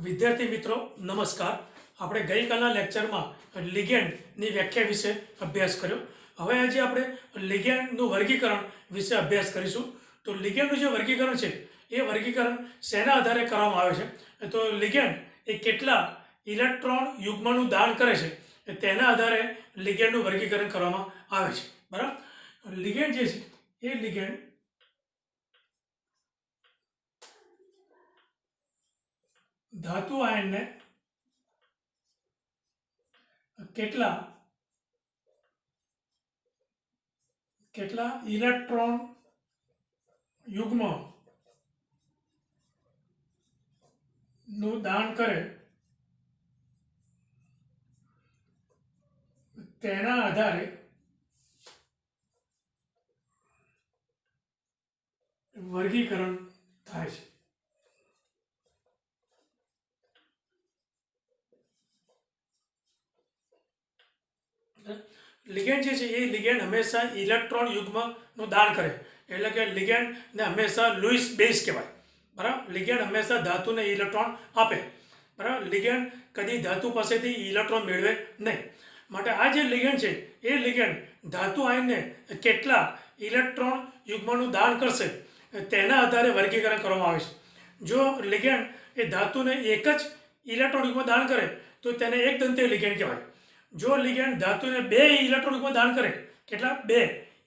વિદ્યાર્થી મિત્રો નમસ્કાર. આપણે ગઈકાલના લેક્ચરમાં લિગેન્ડની વ્યાખ્યા વિશે અભ્યાસ કર્યો. હવે આજે આપણે લિગેન્ડનું વર્ગીકરણ વિશે અભ્યાસ કરીશું. તો લિગેન્ડનું જે વર્ગીકરણ છે એ વર્ગીકરણ શેના આધારે કરવામાં આવે છે? તો લિગેન્ડ એ કેટલા ઇલેક્ટ્રોન યુગ્મનું દાન કરે છે તેના આધારે લિગેન્ડનું વર્ગીકરણ કરવામાં આવે છે. બરાબર. લિગેન્ડ જે છે એ લિગેન્ડ ધાતુ આયનને કેટલા ઇલેક્ટ્રોન યુગ્મ નું દાન કરે તેના આધારે વર્ગીકરણ થાય છે. લિગેન્ડ જે છે એ લિગેન્ડ હંમેશા ઇલેક્ટ્રોન યુગ્મનું દાન કરે, એટલે કે લિગેન્ડને હંમેશા લુઈસ બેઝ કહેવાય. બરાબર. લિગેન્ડ હંમેશા ધાતુને ઇલેક્ટ્રોન આપે. બરાબર. લિગેન્ડ કદી ધાતુ પાસેથી ઇલેક્ટ્રોન મેળવે નહીં. માટે આ જે લિગેન્ડ છે એ લિગેન્ડ ધાતુ આયનને કેટલા ઇલેક્ટ્રોન યુગ્મનું દાન કરશે તેના આધારે વર્ગીકરણ કરવામાં આવે છે. જો લિગેન્ડ એ ધાતુને એક જ ઇલેક્ટ્રોન યુગ્મ દાન કરે તો તેને એક દંતીય લિગેન્ડ કહેવાય. જો લિગેન્ડ ધાતુને બે ઇલેક્ટ્રોન યુગ્મ દાન કરે, કેટલા? બે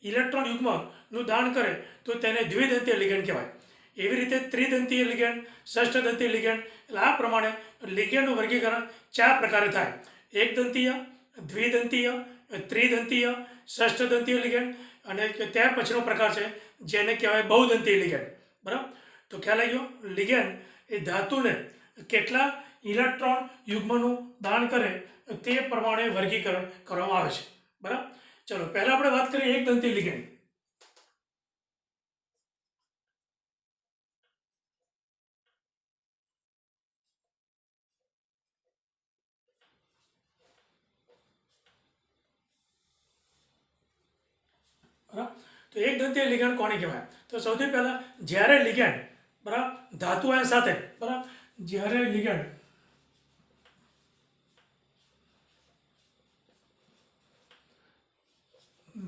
ઇલેક્ટ્રોન યુગ્મનું દાન કરે તો તેને દ્વિદંતીય લિગેન્ડ કહેવાય. એવી રીતે ત્રિદંતીય લિગેન્ડ, ષષ્ઠદંતીય લિગેન્ડ, એટલે આ પ્રમાણે લિગેન્ડનું વર્ગીકરણ 4 પ્રકારે થાય: એકદંતીય, દ્વિદંતીય, ત્રિદંતીય, ષષ્ઠદંતીય લિગેન્ડ અને ત્યાર પછીનો પ્રકાર છે જેને કહેવાય બહુદંતીય લિગેન્ડ. બરાબર. તો ખ્યાલ આવી ગયો. લિગેન્ડ એ ધાતુને કેટલા ઇલેક્ટ્રોન યુગ્મનું દાન કરે તે પ્રમાણે વર્ગીકરણ કરવામાં આવે છે. બરાબર. ચલો પહેલાં આપણે વાત કરીએ એકદંતીય લિગેન્ડ. બરાબર. તો એકદંતીય લિગેન્ડ કોને કહેવાય? તો સૌથી પહેલાં જ્યારે લિગેન્ડ બરાબર ધાતુ આયન સાથે બરાબર જ્યારે લિગેન્ડ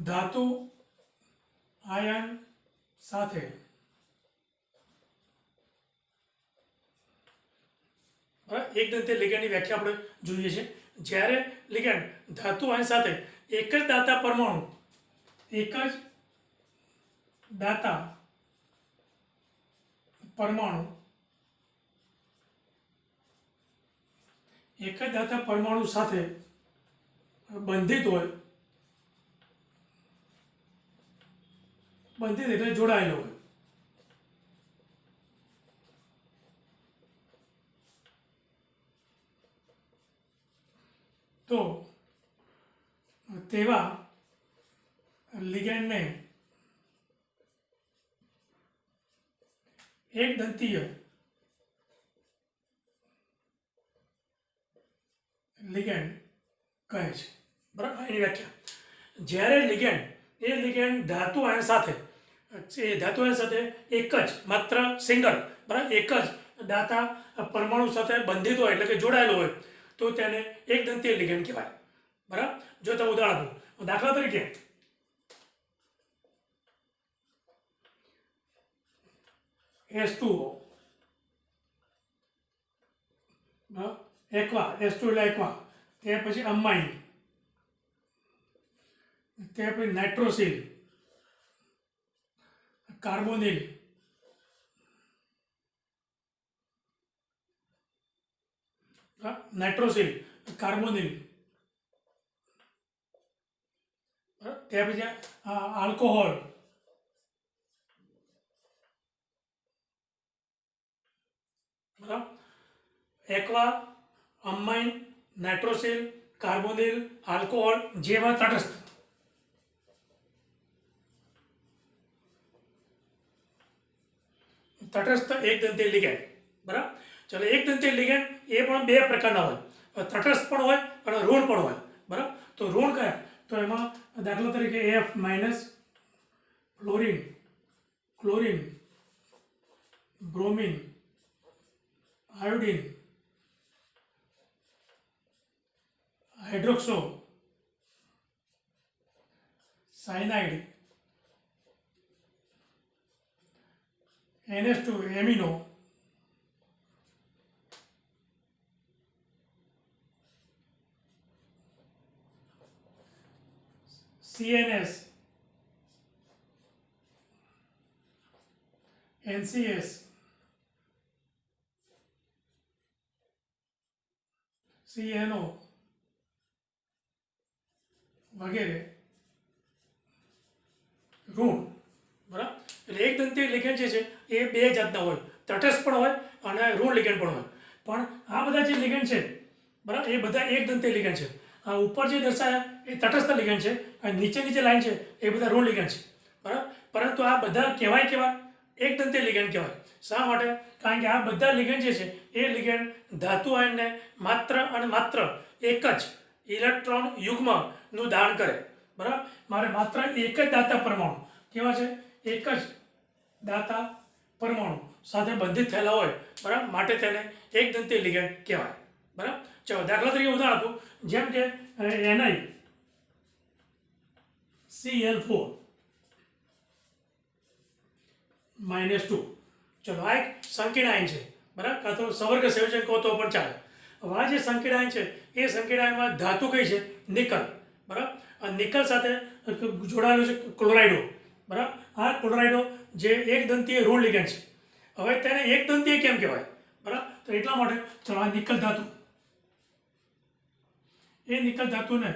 ધાતુ આયન સાથે એકદંતીય લિગેન્ડની વ્યાખ્યા આપણે જોઈએ છે. જ્યારે લિગેન્ડ ધાતુ આયન સાથે એક જ દાતા પરમાણુ એક જ દાતા પરમાણુ સાથે બંધિત હોય, બંધિત એટલે જોડાયેલો હોય, તો તેવા લિગેન્ડને એકદંતીય લિગેન્ડ કહે છે. બરાબર. એની વ્યાખ્યા: જ્યારે લિગેન્ડ ધાતુ આયન સાથે એક જ માત્ર સિંગલ બરાબર એક જ દાતા પરમાણુ સાથે બંધિત હોય એટલે કે જોડાયેલો હોય તો તેને એકદંતીય લિગેન્ડ કહેવાય. બરાબર. જો તમે ઉદાહરણ આપો, દાખલા તરીકે H2O એક્વા, H2 એટલે એક્વા, ત્યાર પછી અમાઇન, ત્યાર પછી નાઇટ્રોસિલ, કાર્બોનિલ, ત્યાર પછી આલ્કોહોલ, બરાબર. એક્વા, અમાઇન, નાઇટ્રોસિલ, કાર્બોનિલ, આલ્કોહોલ જેવા તટસ્થ એકદંતીય લિગેન્ડ. બરાબર. ચલો એકદંતીય લિગેન્ડ એ પણ બે પ્રકારના હોય, તટસ્થ પણ હોય અને ઋણ પણ હોય. બરાબર. તો ઋણ કયા? તો એમાં દાખલા તરીકે F minus, chlorine, bromine, iodine, hydroxo cyanide NH2 amino CNS NCS CNO વગેરે ઋણ બરાબર. એટલે એક દંતીય લિગેન્ડ જે છે એ બે જાતના હોય, તટસ્થ પણ હોય અને ઋણ લિગેન્ડ પણ હોય. પણ આ બધા જે લિગેન્ડ છે બરાબર એ બધા એક દંતીય લિગેન્ડ છે. આ ઉપર જે દર્શાયા એ તટસ્થ લિગેન્ડ છે અને નીચેની જે લાઈન છે એ બધા ઋણ લિગેન્ડ છે બરાબર. પરંતુ આ બધા કહેવાય કેવા એક દંતીય લિગેન્ડ કહેવાય. શા માટે? કારણ કે આ બધા લિગેન્ડ જે છે એ લિગેન્ડ ધાતુ આયનને માત્ર અને માત્ર એક જ ઇલેક્ટ્રોન યુગ્મનું દાન કરે બરાબર. મારે માત્ર એક જ દાતા પરમાણુ કેવા છે, એક જ દાતા પરમાણુ સાથે બંધિત થયેલા હોય બરાબર, માટે તેને એક દંતીય લિગેન્ડ કહેવાય બરાબર. ચાલો દાખલા તરીકે ઉદાહરણ આપું, જેમ કે NiCl4 -2. ચલો આ એક સંકીર્ણ આયન છે બરાબર, કાં તો સવર્ગ સંયોજન કહો તો પણ ચાલે. હવે આ જે સંકીર્ણ આયન છે એ સંકીર્ણ આયનમાં ધાતુ કઈ છે? નિકલ બરાબર. આ નિકલ સાથે જોડાયેલો છે ક્લોરાઇડો બરાબર. આ ક્લોરાઇડો જે એક દંતીય ઋણ લિગેન્ડ છે. હવે તેને એક દંતીય કેમ કહેવાય બરાબર? તો એટલા માટે ચલો આ નિકલ ધાતુ, એ નિકલ ધાતુને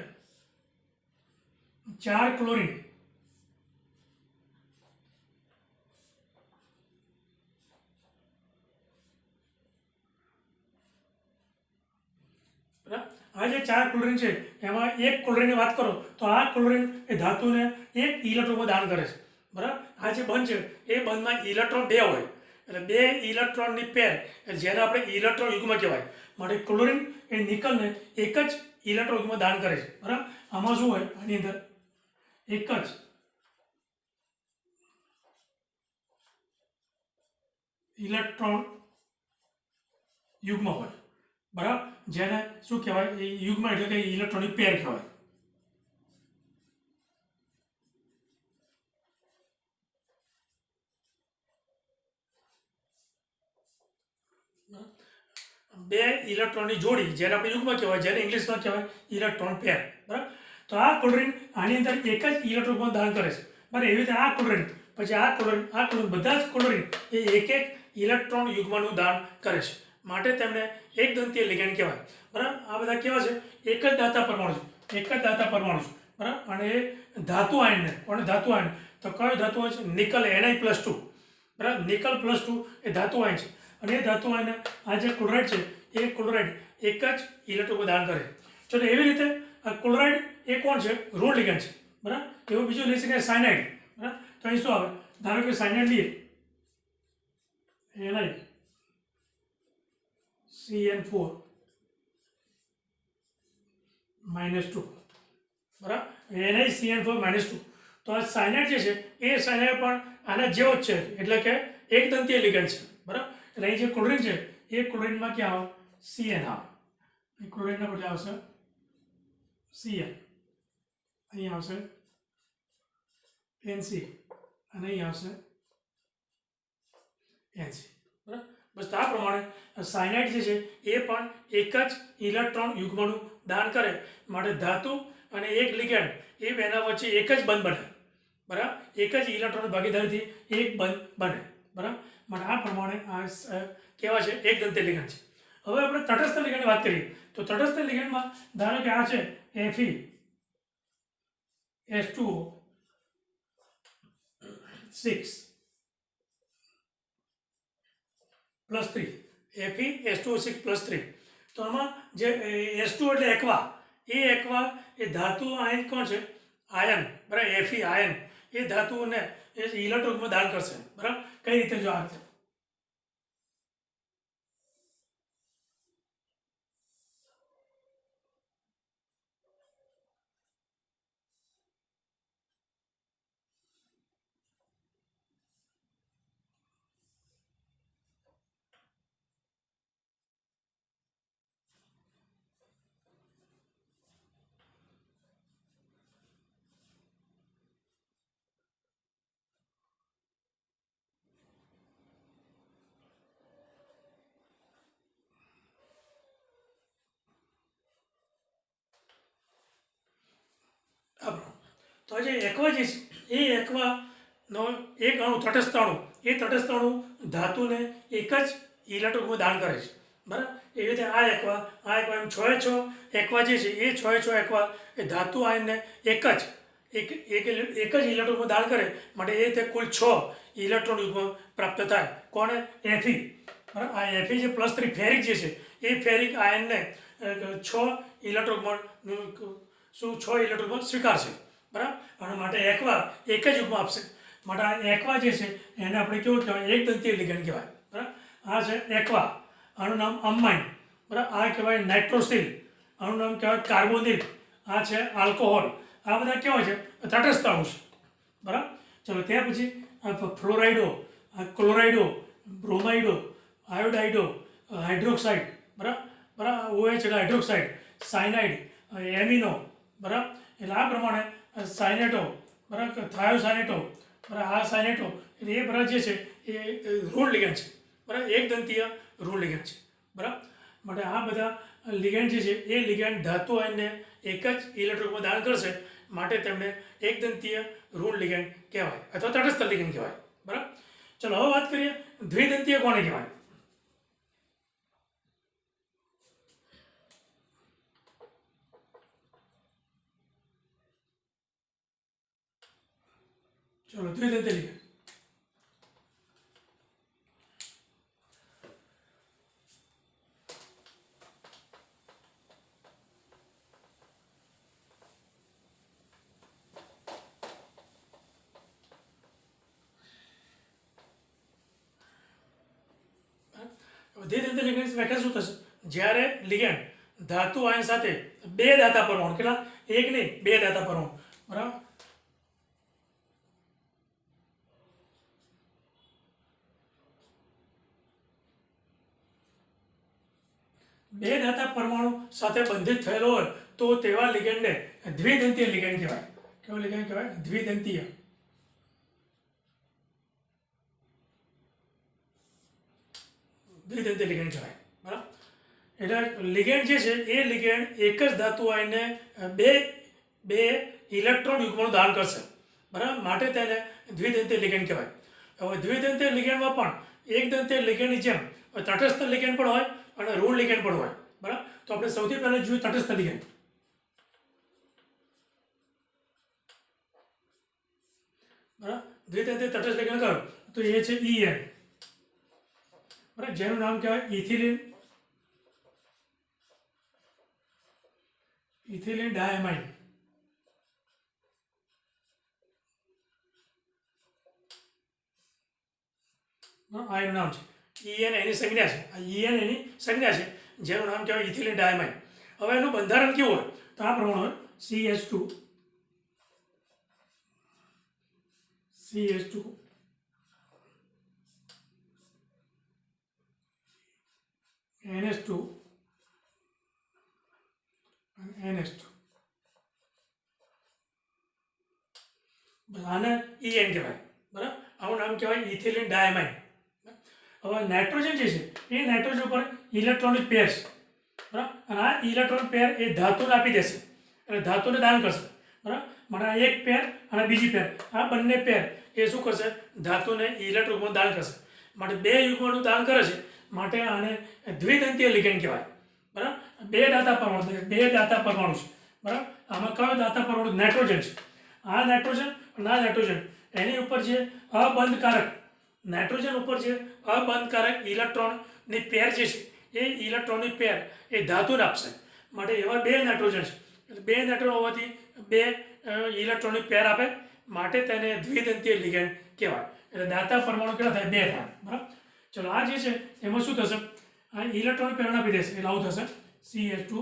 4 ક્લોરીન બરાબર. આ જે 4 ક્લોરીન છે એમાં એક ક્લોરીનની વાત કરો તો આ ક્લોરીન એ ધાતુને એક ઇલેક્ટ્રોનમાં દાન કરે છે બરાબર. આ જે બંધ છે એ બંધમાં ઇલેક્ટ્રોન 2 હોય એટલે 2 ઇલેક્ટ્રોનની પેર જેને આપણે ઇલેક્ટ્રોન યુગ્મ કહેવાય. માટે ક્લોરીન એ નિકલને એક જ ઇલેક્ટ્રોન યુગ્મ દાન કરે છે બરાબર. આમાં શું હોય? આની અંદર એક જ ઇલેક્ટ્રોન યુગ્મ હોય બરાબર, જેને શું કહેવાય? એ યુગ્મ એટલે કે ઇલેક્ટ્રોનિક પેર કહેવાય. બે ઇલેક્ટ્રોનની જોડી જેને આપણે યુગ્મ કહેવાય, જેને ઇંગ્લિશમાં કહેવાય ઇલેક્ટ્રોન પેર બરાબર. તો આ ક્લોરીન આની અંદર એક જ ઇલેક્ટ્રોન દાન કરે છે બરાબર. એવી રીતે આ ક્લોરીન, પછી આ ક્લોરીન બધા જ ક્લોરીન એ એક એક ઇલેક્ટ્રોન યુગ્મનું દાન કરે છે, માટે તેમને એક દંતીય લિગેન્ડ કહેવાય બરાબર. આ બધા કેવા છે? એક જ દાતા પરમાણુ છે, એક જ દાતા પરમાણુ છે બરાબર. અને એ ધાતુ આયનને કોણ? ધાતુ આયન તો કયો ધાતુ આયન છે? નિકલ Ni+2 બરાબર. નિકલ +2 એ ધાતુ આયન છે અને એ ધાતુ આયનને આ જે ક્લોરાઇડ છે એ ક્લોરાઇડ એક જ ઇલેક્ટ્રોન દાન કરે. ચલો એવી રીતે આ ક્લોરાઇડ એ કોણ છે? ઋણ લિગેન્ડ છે બરાબર. એવું બીજું લઈ શકાય સાયનાઇડ બરાબર. તો અહીં શું આવે? ધારો કે સાયનાઇડ લઈએ NiCN4 -2 બરાબર. NiCN4 -2. તો આ સાયનાઇડ જે છે એ સાયનાઇડ પણ આના જેવો જ છે, એટલે કે એક દંતીય લિગેન્ડ છે બરાબર. એટલે અહીં જે ક્લોરીન છે એ ક્લોરીનમાં ક્યાં આવે? CN આવે. અહીં ક્લોરીનના બદલે આવશે CN, અહીં આવશે NC અને અહીં આવશે NC બરાબર. બસ આ પ્રમાણે સાયનાઇડ જે છે એ પણ એક જ ઇલેક્ટ્રોન યુગ્મનું દાન કરે, માટે ધાતુ અને એક લિગેન્ડ એ બેના વચ્ચે એક જ બંધ બને બરાબર. એક જ ઇલેક્ટ્રોન ભાગીદારીથી એક બંધ બને બરાબર. માટે આ પ્રમાણે આ કેવા છે? એક દંતીય લિગેન્ડ છે. હવે આપણે તટસ્થ લિગેન્ડની વાત કરીએ તો તટસ્થ લિગેન્ડમાં ધારો કે આ છે Fe2O6+3 Fe2O6+3. તો આમાં જે H2 એટલે એક્વા, એ એક્વા એ ધાતુ આયન કોણ છે? આયન બરાબર. Fe આયન એ ધાતુઓને એ ઇલેક્ટ્રોનમાં દાન કરશે બરાબર. કઈ રીતે? જો આ રીતે તો જે એક્વા જે છે એ એક્વાનો એક અણુ તટસ્થ અણુ એ તટસ્થ અણુ ધાતુને એક જ ઇલેક્ટ્રોનમાં દાન કરે છે, બરાબર. એવી રીતે આ એક્વા એમ 6 એક્વા જે છે એ 6 એક્વા એ ધાતુ આયનને એક જ ઇલેક્ટ્રોનમાં દાન કરે માટે એ રીતે કુલ 6 ઇલેક્ટ્રોન યુગ્મ પ્રાપ્ત થાય. કોને? Fe, બરાબર. આ Fe જે +3 ફેરિક જે છે એ ફેરિક આયનને 6 ઇલેક્ટ્રોન શું 6 ઇલેક્ટ્રોન સ્વીકારશે, બરાબર. અને માટે એક્વા એક જ યુગ્મ આપશે. માટે આ એક્વા જે છે એને આપણે કેવું કહેવાય? એકદંતીય લિગેન્ડ કહેવાય, બરાબર. આ છે એક્વા, આનું નામ અમાઇન, બરાબર. આ કહેવાય નાઇટ્રોસિલ, આનું નામ કહેવાય કાર્બોનિલ. આ છે આલ્કોહોલ. આ બધા કેવા છે? તટસ્થ અણુ છે, બરાબર. ચલો ત્યાર પછી ફ્લોરાઇડો, ક્લોરાઇડો, બ્રોમાઇડો, આયોડાઇડો, હાઇડ્રોક્સાઇડ, બરાબર. OH એટલે હાઇડ્રોક્સાઇડ, સાયનાઇડ, એમિનો, બરાબર. એટલે આ પ્રમાણે સાયનેટો, બરાબર, થાયોસાયનેટો, બરાબર. આ સાયનેટો એટલે એ બધા જે છે એ ઋણ લિગેન્ડ છે, બરાબર. એકદંતીય ઋણ લિગેન્ડ છે, બરાબર. માટે આ બધા લિગેન્ડ જે છે એ લિગેન્ડ ધાતુ આયનને એક જ ઇલેક્ટ્રોનમાં દાન કરશે માટે તેમને એકદંતીય ઋણ લિગેન્ડ કહેવાય અથવા તટસ્થ લિગેન્ડ કહેવાય, બરાબર. ચલો હવે વાત કરીએ દ્વિદંતીય કોને કહેવાય? ચલો દ્વિદંતીય લિગેન્ડ. દ્વિદંતીય લિગેન્ડ વ્યાખ્યા શું થશે? જ્યારે લિગેન્ડ ધાતુ આયન સાથે બે દાતા પરમાણુ, કેટલા? એક નહીં, બે દાતા પરમાણુ, બરાબર. બે દાતા પરમાણુ સાથે બંધિત થયેલો હોય તો તેવા લિગેન્ડને દ્વિદંતીય લિગેન્ડ કહેવાય. કેવો લિગેન્ડ કહેવાય? દ્વિદંતીય. દ્વિદંતીય લિગેન્ડ કહેવાય, બરાબર. એટલે લિગેન્ડ જે છે એ લિગેન્ડ એક જ ધાતુ આયનને બે ઇલેક્ટ્રોન યુગ્મનું દાન કરશે, બરાબર. માટે તેને દ્વિદંતીય લિગેન્ડ કહેવાય. હવે દ્વિદંતીય લિગેન્ડમાં પણ એકદંતીય લિગેન્ડની જેમ તટસ્થ લિગેન્ડ પણ હોય અને ઋણ લિગેન્ડ પણ હોય, બરાબર. તો આપણે સૌથી પહેલા જોઈએ તટસ્થ લિગેન્ડ, બરાબર. દ્વિદંતીય તટસ્થ લિગેન્ડ કયો? તો એ છે En, બરાબર. જેનું નામ કહેવાય ઇથિલિન ડાયમાઇન, આ એનું નામ છે. En એની સંજ્ઞા છે, આ En એની સંજ્ઞા છે જેનું નામ કહેવાય ઇથિલિન ડાયમાઇન. હવે એનું બંધારણ કેવું હોય? તો આ પ્રમાણે હોય: CH2, NH2 અને NH2. આને En કહેવાય, બરાબર. આનું નામ કહેવાય ઇથિલિન ડાયમાઇન. હવે નાઇટ્રોજન જે છે એ નાઇટ્રોજન ઉપર ઇલેક્ટ્રોનિક પેર છે, બરાબર. અને આ ઇલેક્ટ્રોન પેર એ ધાતુને આપી દેશે એટલે ધાતુને દાન કરશે, બરાબર. માટે આ એક પેર અને બીજી પેર, આ બંને પેર એ શું કરશે? ધાતુને ઇલેક્ટ્રોન દાન કરશે. માટે બે યુગ્મનું દાન કરે છે માટે આને દ્વિદંતીય લિગેન્ડ કહેવાય, બરાબર. બે દાતા પરમાણુ છે, બરાબર. આમાં કયો દાતા પરમાણુ? નાઇટ્રોજન છે. આ નાઇટ્રોજન અને આ નાઇટ્રોજન એની ઉપર જે અબંધકારક નાઇટ્રોજન ઉપર જે અબંધકારક ઇલેક્ટ્રોનની પેર જે છે એ ઇલેક્ટ્રોનની પેર એ ધાતુને આપશે. માટે એવા બે નાઇટ્રોજન છે એટલે બે નાઇટ્રોજન હોવાથી બે ઇલેક્ટ્રોનની પેર આપે માટે તેને દ્વિદંતીય લિગેન્ડ કહેવાય. એટલે દાતા પરમાણુ કેટલા થાય? બે થાય, બરાબર. ચલો આ જે છે એમાં શું થશે? આ ઇલેક્ટ્રોનિક પેર આપી દેશે એટલે આવું થશે: CH2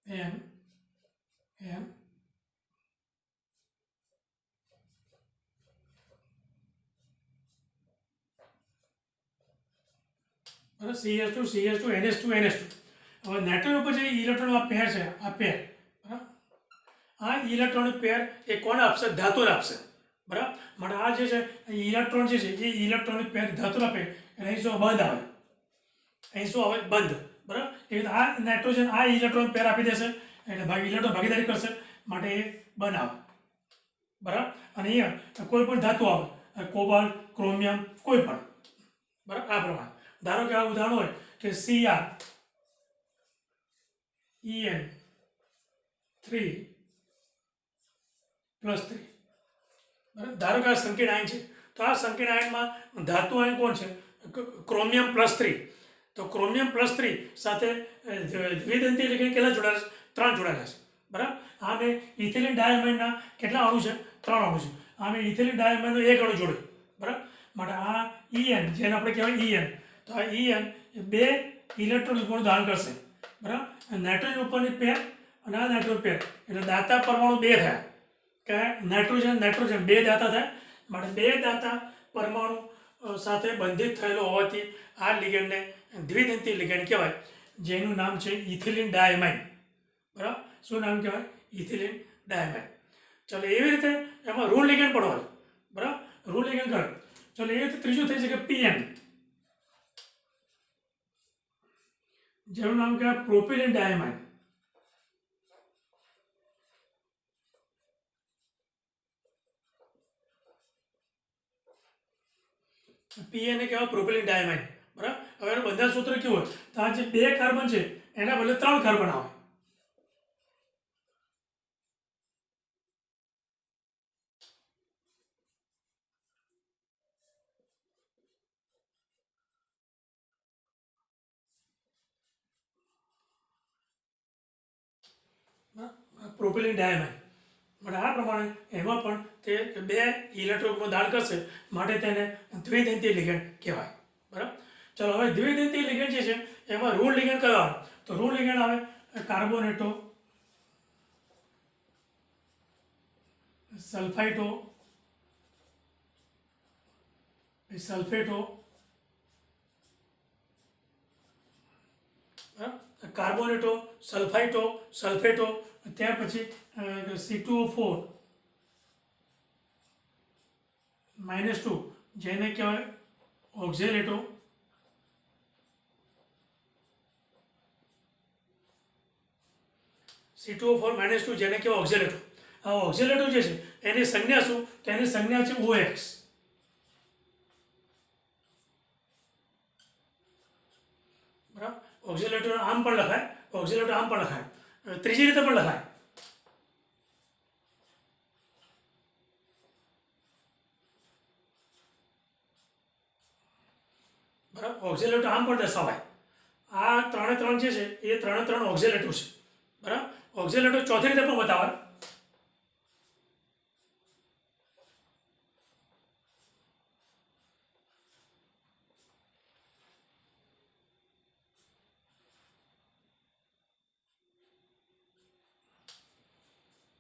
M બરાબર. CH2 NH2. હવે નાઇટ્રોજન ઉપર જે ઇલેક્ટ્રોન પેર છે આ પેર, બરાબર. આ ઇલેક્ટ્રોનિક પેર એ કોને આપશે? ધાતુને આપશે, બરાબર. માટે આ જે છે ઇલેક્ટ્રોન જે છે એ ઇલેક્ટ્રોનિક પેર ધાતુને આપે એટલે અહીં શું બંધ આવે? અહીં શું આવે? બરાબર. એ રીતે આ નાઇટ્રોજન આ ઇલેક્ટ્રોન પેર આપી દેશે એટલે ઇલેક્ટ્રોન ભાગીદારી કરશે માટે એ બનાવે. બરાબર. અને અહીંયા કોઈ પણ ધાતુ આવે કોબાલ્ટ ક્રોમિયમ કોઈ પણ બરાબર આ પ્રમાણે ધારો કે આ ઉદાહરણ હોય કે CrEn3+3 બરાબર. ધારો કે આ સંકીર્ણ આયન છે તો આ સંકીર્ણ આયનમાં ધાતુ આયન કોણ છે ક્રોમિયમ+3. તો ક્રોમિયમ+3 સાથે દ્વિદંતી લિગેન્ડ કેટલા જોડાયેલા છે 3 જોડાયેલા છે. બરાબર. આમે ઇથિલિન ડાયમાઇનના કેટલા અણુ છે 3 અણુ છે. આમે ઇથિલિન ડાયમાઇનનો એક અણુ જોડે. બરાબર. માટે આ En જેને આપણે કહેવાય En તો આ En બે ઇલેક્ટ્રોન યુગ્મનું ધારણ કરશે. બરાબર. નાઇટ્રોજન ઉપરની પેર અને આ નાઇટ્રોજન પેર એટલે દાતા પરમાણુ બે થયા કે નાઇટ્રોજન બે દાતા થાય માટે બે દાતા પરમાણુ સાથે બંધિત થયેલો હોવાથી આ લિગેન્ડને દ્વિદંતી લિગેન્ડ કહેવાય જેનું નામ છે ઇથિલિન ડાયમાઇન. બરાબર. શું નામ કહેવાય ઇથિલિન ડાયમાઇન. ચાલો એવી રીતે એમાં ઋણ લિગેન્ડ પણ હોય. બરાબર. ઋણ લિગેન્ડ કરે. ચાલો એ રીતે ત્રીજું થઈ શકે Pn જેનું નામ કહેવાય પ્રોપિલિન ડાયમાઇન. Pn એ કહેવાય પ્રોપિલિન ડાયમાઇન. બરાબર. હવે એનું બંધારણ સૂત્ર કેવું હોય તો આ જે 2 કાર્બન છે એના બદલે 3 કાર્બન આવે. પ્રોપિલિન ડાયમાઇન માટે આ પ્રમાણે એમાં પણ તે 2 ઇલેક્ટ્રોનનું દાન કરશે માટે તેને દ્વિદંતી લિગેન્ડ કહેવાય. બરાબર. ચાલો હવે દ્વિદંતી લિગેન્ડ જે છે એમાં ઋણ લિગેન્ડ કયો આવે તો ઋણ લિગેન્ડ આવે કાર્બોનેટો સલ્ફેટો કાર્બોનેટો સલ્ફેટો ત્યાર પછી C2O4-2 જેને કહેવાય ઓક્ઝેલેટો C2O4-2 જેને કહેવાય ઓક્ઝેલેટો. આ ઓક્ઝેલેટો જે છે એની સંજ્ઞા શું તો એની સંજ્ઞા છે OX. બરાબર. ઓક્ઝેલેટો આમ પણ લખાય ત્રીજી રીતે પણ લખાય. બરાબર. ઓક્ઝેલેટો આમ પણ દર્શાવાય. આ 3 જે છે એ 3 ઓક્ઝેલેટો છે. બરાબર. ઓક્ઝેલેટો ચોથી રીતે પણ બતાવાય.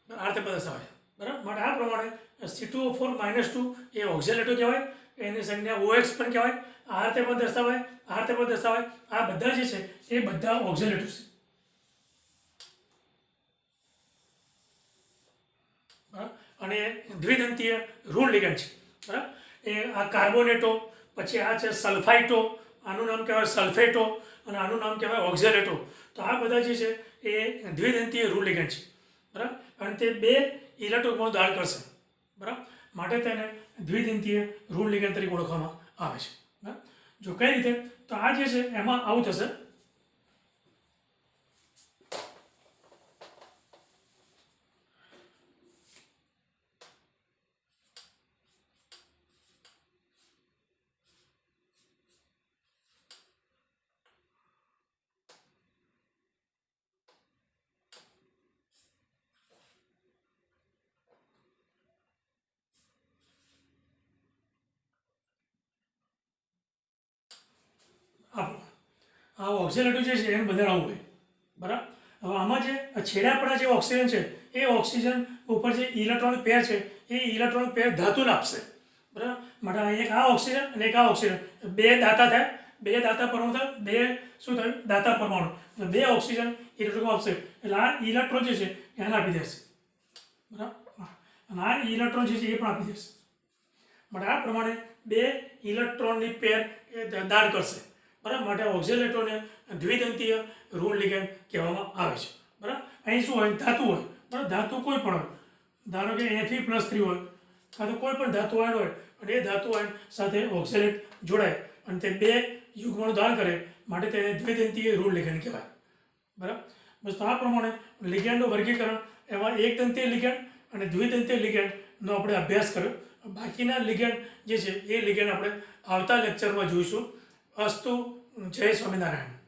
આ રીતે દર્શાવાય. બરાબર. માટે આ પ્રમાણે C2O4-2 એ ઓક્ઝેલેટો કહેવાય એની સંજ્ઞા OX પણ કહેવાય. આ રીતે પણ દર્શાવાય આ બધા જે છે એ બધા ઓક્ઝેલેટો છે. બરાબર. અને દ્વિદંતીય ઋણ લિગેન્ડ છે. બરાબર. એ આ કાર્બોનેટો પછી આ છે સલ્ફાઇટો આનું નામ કહેવાય સલ્ફેટો અને આનું નામ કહેવાય ઓક્ઝેલેટો. તો આ બધા જે છે એ દ્વિદંતીય ઋણ લિગેન્ડ છે. બરાબર. અને તે 2 ઇલેક્ટ્રોનનું દાન કરશે. બરાબર. માટે તેને દ્વિદંતીય ઋણ લિગેન્ડ તરીકે ઓળખવામાં આવે છે. બરાબર. જો કઈ રીતે તો આ જે છે એમાં આવું થશે. આ ઓક્ઝેલેટો જે છે એને બંધારણ હોય. બરાબર. હવે આમાં જે છેડા જે ઓક્સિજન છે એ ઓક્સિજન ઉપર જે ઇલેક્ટ્રોનિક પેર છે એ ઇલેક્ટ્રોનિક પેર ધાતુને આપશે. બરાબર. માટે એક આ ઓક્સિજન અને એક આ ઓક્સિજન 2 દાતા થાય 2 દાતા પરમાણુ થાય 2 શું થયું દાતા પરમાણુ 2 ઓક્સિજન ઇલેક્ટ્રોન આપશે એટલે આ ઇલેક્ટ્રોન જે છે એને આપી દેશે. બરાબર. અને આ ઇલેક્ટ્રોન જે છે એ પણ આપી દેશે. માટે આ પ્રમાણે 2 ઇલેક્ટ્રોનની પેર એ દાન કરશે. બરાબર. માટે ઓક્ઝેલેટોને દ્વિદંતીય ઋણ લિગેન્ડ કહેવામાં આવે છે. બરાબર. અહીં શું હોય, ધાતુ હોય. બરાબર. ધાતુ કોઈ પણ હોય, ધારો કે Fe+3 હોય કાં તો કોઈ પણ ધાતુ આયન હોય અને એ ધાતુ આયન સાથે ઓક્ઝેલેટ જોડાય અને તે બે યુગ્મનું દાન કરે માટે તેને દ્વિદંતીય ઋણ લિગેન્ડ કહેવાય. બરાબર. બસ તો આ પ્રમાણે લિગેન્ડનું વર્ગીકરણ એમાં એકદંતીય લિગેન્ડ અને દ્વિદંતીય લિગેન્ડનો આપણે અભ્યાસ કર્યો. બાકીના લિગેન્ડ જે છે એ લિગેન્ડ આપણે આવતા લેક્ચરમાં જોઈશું. અસ્તુ. જય સ્વામિનારાયણ.